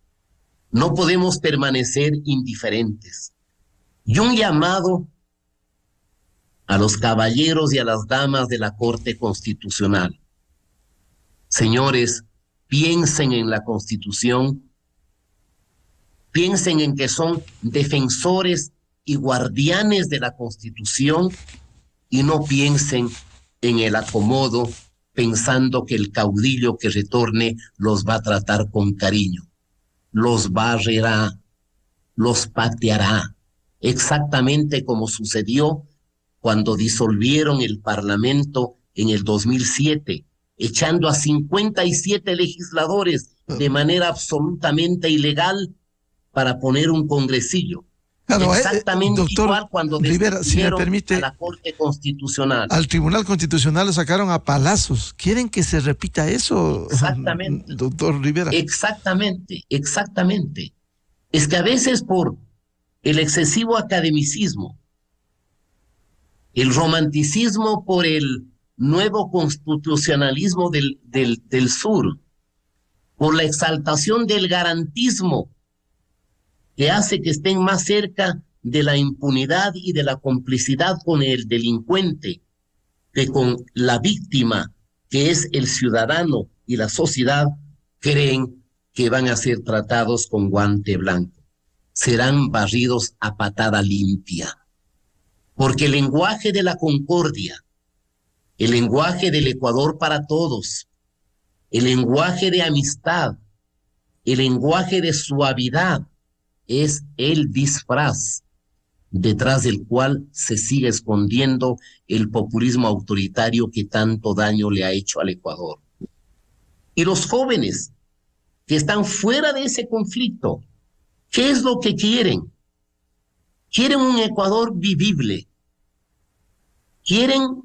No podemos permanecer indiferentes. Y un llamado a los caballeros y a las damas de la Corte Constitucional. Señores, piensen en la Constitución, piensen en que son defensores y guardianes de la Constitución y no piensen en el acomodo pensando que el caudillo que retorne los va a tratar con cariño. Los barrerá, los pateará, exactamente como sucedió cuando disolvieron el Parlamento en el 2007, echando a 57 legisladores de manera absolutamente ilegal para poner un congresillo. Claro, exactamente doctor igual cuando Rivera, si me permite, a la Corte Constitucional. Al Tribunal Constitucional lo sacaron a palazos. ¿Quieren que se repita eso? Exactamente. Doctor Rivera. Exactamente. Es que a veces por el excesivo academicismo, el romanticismo por el nuevo constitucionalismo del sur, por la exaltación del garantismo que hace que estén más cerca de la impunidad y de la complicidad con el delincuente que con la víctima, que es el ciudadano y la sociedad, creen que van a ser tratados con guante blanco. Serán barridos a patada limpia. Porque el lenguaje de la concordia, el lenguaje del Ecuador para todos, el lenguaje de amistad, el lenguaje de suavidad, es el disfraz detrás del cual se sigue escondiendo el populismo autoritario que tanto daño le ha hecho al Ecuador. Y los jóvenes que están fuera de ese conflicto ¿Qué es lo que quieren? Quieren un Ecuador vivible. Quieren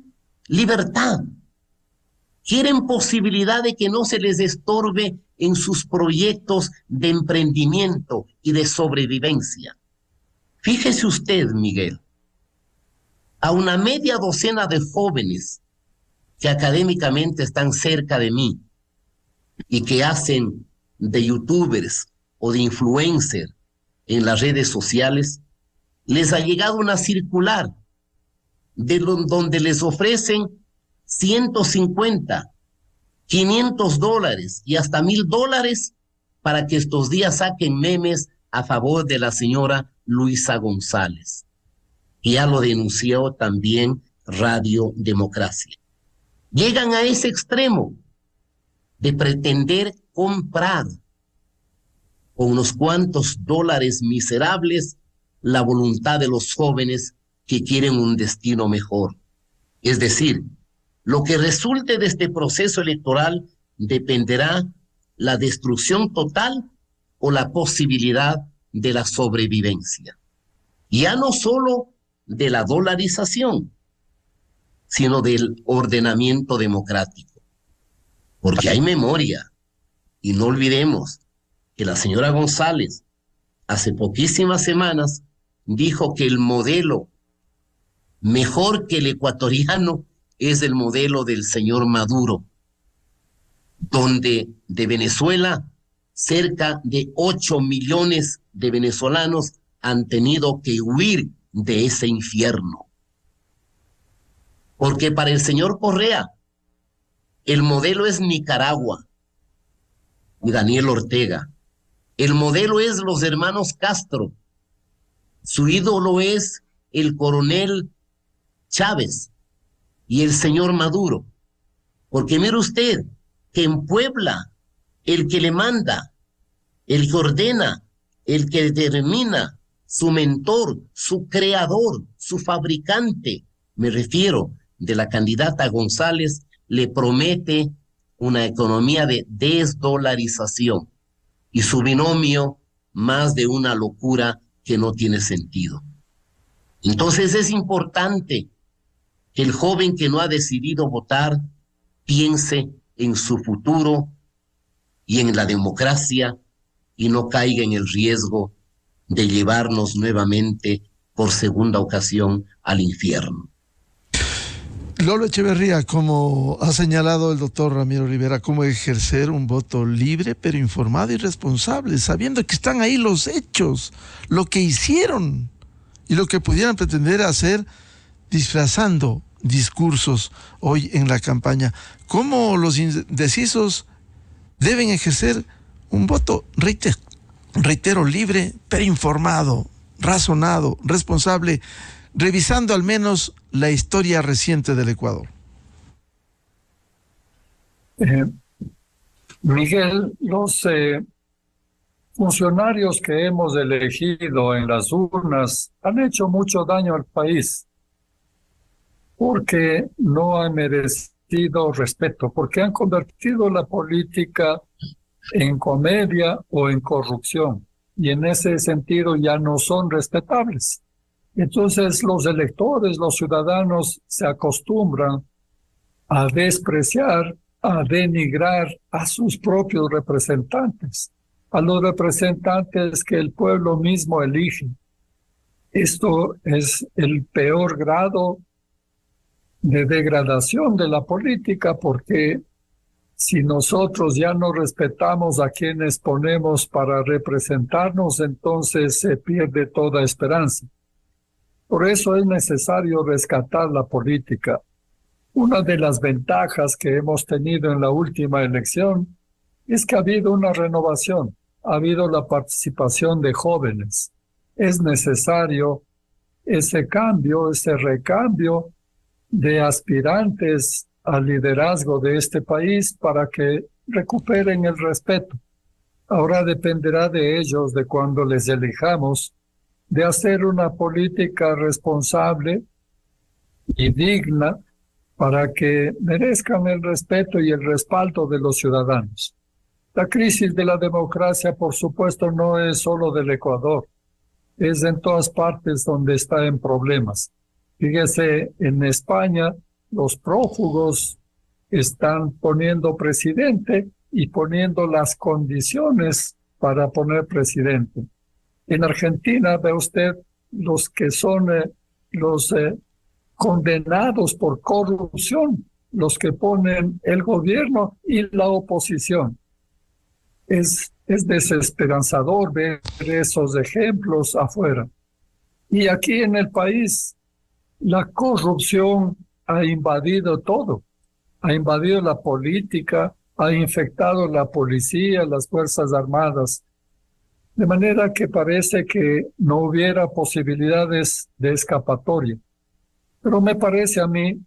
libertad. Quieren posibilidad de que no se les estorbe en sus proyectos de emprendimiento y de sobrevivencia. Fíjese usted, Miguel, a una media docena de jóvenes que académicamente están cerca de mí y que hacen de youtubers o de influencers en las redes sociales, les ha llegado una circular donde les ofrecen 150, $500 y hasta $1,000 para que estos días saquen memes a favor de la señora Luisa González. Y ya lo denunció también Radio Democracia. Llegan a ese extremo de pretender comprar con unos cuantos dólares miserables la voluntad de los jóvenes que quieren un destino mejor. Es decir, lo que resulte de este proceso electoral dependerá la destrucción total o la posibilidad de la sobrevivencia. Ya no solo de la dolarización, sino del ordenamiento democrático. Porque hay memoria, y no olvidemos que la señora González hace poquísimas semanas dijo que el modelo mejor que el ecuatoriano es el modelo del señor Maduro, donde de Venezuela cerca de 8 millones de venezolanos han tenido que huir de ese infierno. Porque para el señor Correa, el modelo es Nicaragua y Daniel Ortega. El modelo es los hermanos Castro. Su ídolo es el coronel Chávez y el señor Maduro. Porque mire usted que en Puebla el que le manda, el que ordena, el que determina, su mentor, su creador, su fabricante, me refiero de la candidata González, le promete una economía de desdolarización y su binomio más de una locura que no tiene sentido. Entonces es importante que el joven que no ha decidido votar piense en su futuro y en la democracia y no caiga en el riesgo de llevarnos nuevamente por segunda ocasión al infierno. Lolo Echeverría, como ha señalado el doctor Ramiro Rivera, cómo ejercer un voto libre, pero informado y responsable, sabiendo que están ahí los hechos, lo que hicieron y lo que pudieran pretender hacer, disfrazando discursos hoy en la campaña. Cómo los indecisos deben ejercer un voto, reitero, libre, pero informado, razonado, responsable, revisando al menos la historia reciente del Ecuador. Miguel, los funcionarios que hemos elegido en las urnas han hecho mucho daño al país porque no han merecido respeto, porque han convertido la política en comedia o en corrupción, y en ese sentido ya no son respetables. Entonces los electores, los ciudadanos se acostumbran a despreciar, a denigrar a sus propios representantes, a los representantes que el pueblo mismo elige. Esto es el peor grado de degradación de la política, porque si nosotros ya no respetamos a quienes ponemos para representarnos, entonces se pierde toda esperanza. Por eso es necesario rescatar la política. Una de las ventajas que hemos tenido en la última elección es que ha habido una renovación, ha habido la participación de jóvenes. Es necesario ese cambio, ese recambio de aspirantes al liderazgo de este país para que recuperen el respeto. Ahora dependerá de ellos, de cuando les elijamos, de hacer una política responsable y digna para que merezcan el respeto y el respaldo de los ciudadanos. La crisis de la democracia, por supuesto, no es solo del Ecuador, es en todas partes donde está en problemas. Fíjese, en España los prófugos están poniendo presidente y poniendo las condiciones para poner presidente. En Argentina, ve usted, los que son los condenados por corrupción, los que ponen el gobierno y la oposición. Es desesperanzador ver esos ejemplos afuera. Y aquí en el país, la corrupción ha invadido todo. Ha invadido la política, ha infectado la policía, las Fuerzas Armadas. De manera que parece que no hubiera posibilidades de escapatoria. Pero me parece a mí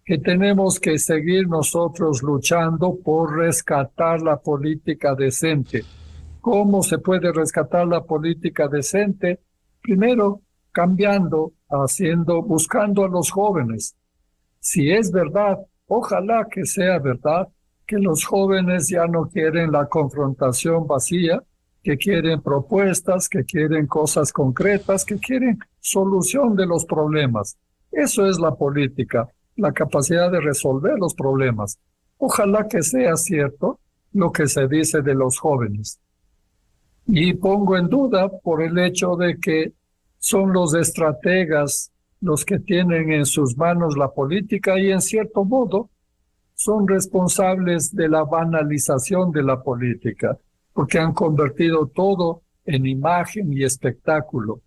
que tenemos que seguir nosotros luchando por rescatar la política decente. ¿Cómo se puede rescatar la política decente? Primero, cambiando, buscando a los jóvenes. Si es verdad, ojalá que sea verdad, que los jóvenes ya no quieren la confrontación vacía, que quieren propuestas, que quieren cosas concretas, que quieren solución de los problemas. Eso es la política, la capacidad de resolver los problemas. Ojalá que sea cierto lo que se dice de los jóvenes. Y pongo en duda por el hecho de que son los estrategas los que tienen en sus manos la política y en cierto modo son responsables de la banalización de la política, porque han convertido todo en imagen y espectáculo.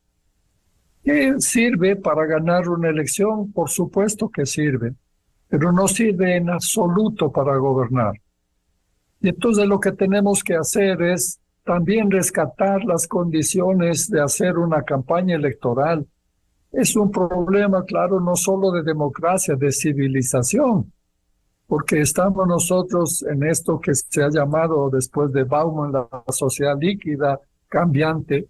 ¿Qué sirve para ganar una elección? Por supuesto que sirve, pero no sirve en absoluto para gobernar. Y entonces lo que tenemos que hacer es también rescatar las condiciones de hacer una campaña electoral. Es un problema, claro, no solo de democracia, de civilización, porque estamos nosotros en esto que se ha llamado después de Bauman la sociedad líquida, cambiante,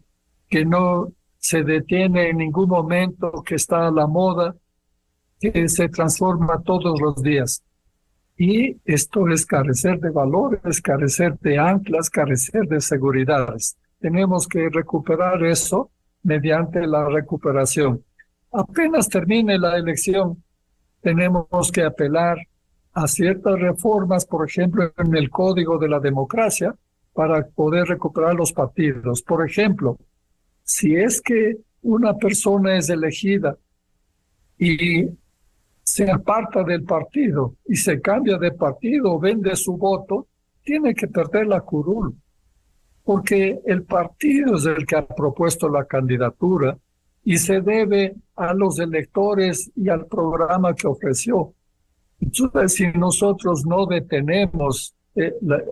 que no se detiene en ningún momento, que está a la moda, que se transforma todos los días. Y esto es carecer de valores, carecer de anclas, carecer de seguridades. Tenemos que recuperar eso mediante la recuperación. Apenas termine la elección, tenemos que apelar a ciertas reformas, por ejemplo, en el Código de la Democracia, para poder recuperar los partidos. Por ejemplo, si es que una persona es elegida y se aparta del partido y se cambia de partido o vende su voto, tiene que perder la curul, porque el partido es el que ha propuesto la candidatura y se debe a los electores y al programa que ofreció. Entonces, si nosotros no detenemos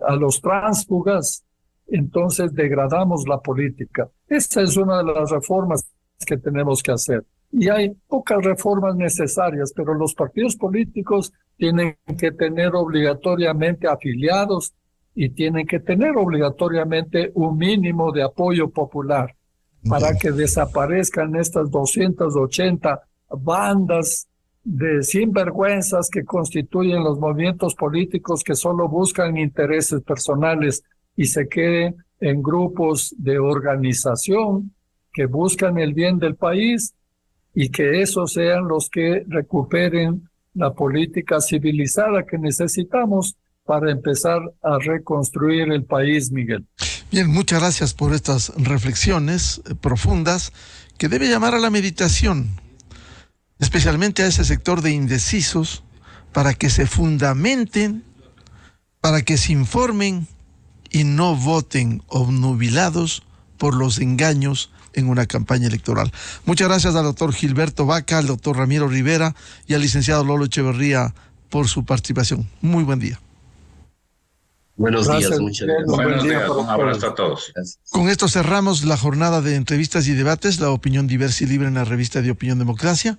a los tránsfugas, entonces degradamos la política. Esta es una de las reformas que tenemos que hacer. Y hay pocas reformas necesarias, pero los partidos políticos tienen que tener obligatoriamente afiliados y tienen que tener obligatoriamente un mínimo de apoyo popular para que desaparezcan estas 280 bandas de sinvergüenzas que constituyen los movimientos políticos que solo buscan intereses personales y se queden en grupos de organización que buscan el bien del país y que esos sean los que recuperen la política civilizada que necesitamos para empezar a reconstruir el país, Miguel. Bien, muchas gracias por estas reflexiones profundas que debe llamar a la meditación, especialmente a ese sector de indecisos, para que se fundamenten, para que se informen y no voten obnubilados por los engaños en una campaña electoral. Muchas gracias al doctor Gilberto Vaca, al doctor Ramiro Rivera y al licenciado Lolo Echeverría por su participación. Muy buen día. Buenos días, muchas gracias. Buenos días, un abrazo a todos. Con esto cerramos la jornada de entrevistas y debates, la opinión diversa y libre en la revista de Opinión Democracia.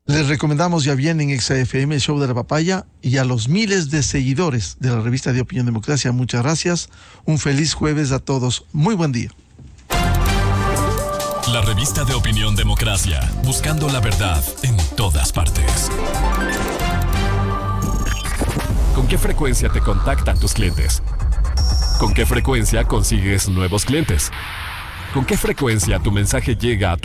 Les recomendamos ya bien en ExaFM el show de la papaya y a los miles de seguidores de la revista de Opinión Democracia, muchas gracias. Un feliz jueves a todos. Muy buen día. La revista de Opinión Democracia, buscando la verdad en todas partes. ¿Con qué frecuencia te contactan tus clientes? ¿Con qué frecuencia consigues nuevos clientes? ¿Con qué frecuencia tu mensaje llega a tu